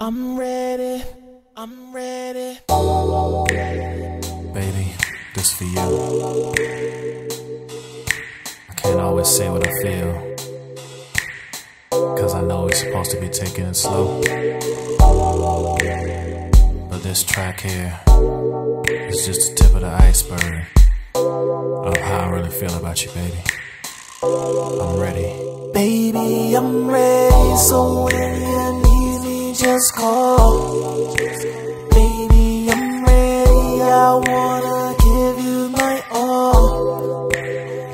I'm ready, I'm ready. Baby, this for you. I can't always say what I feel, cause I know it's supposed to be taken it slow. But this track here is just the tip of the iceberg of how I really feel about you, baby. I'm ready. Baby, I'm ready, so when you need me, just call. Baby, I'm ready, I wanna give you my all.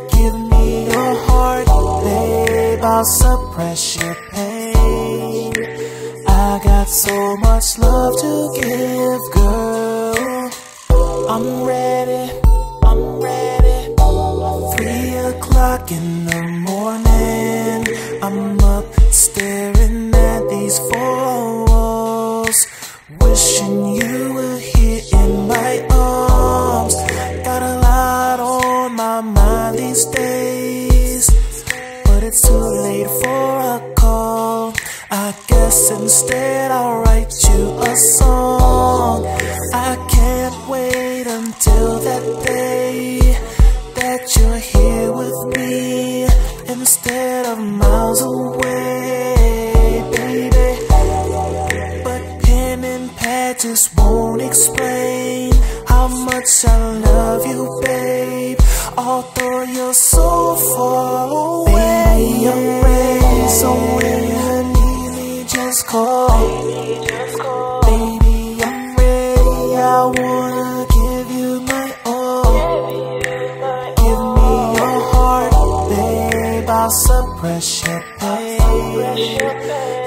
Give me your heart, babe, I'll suppress your pain. I got so much love to give, girl. I'm ready, I'm ready. 3 o'clock in the morning, I'm up staring at these 4 walls, wishing you were here in my arms. Got a lot on my mind these days, but it's too late for a call. I guess instead I'll write you a song. I can't wait until that day that you're here with me instead of miles away, baby. But pen and pad just won't explain how much I love you, babe, although you're so far away. Baby, I'm ready, so when you need me, just call. Baby, I'm ready, I wanna give you my all. Give me your heart, babe, I'll suppress your pain.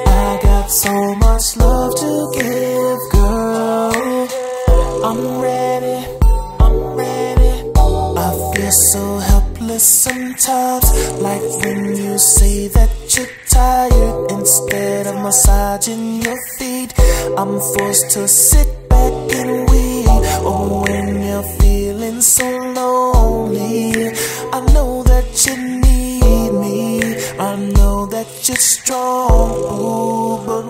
I got so much love to give, girl. I'm ready, I'm ready. I feel so helpless sometimes, like when you say that you're tired. Instead of massaging your feet, I'm forced to sit back and weep. Oh, when you're feeling so lonely, I know that you need me, I know that you're strong, ooh, but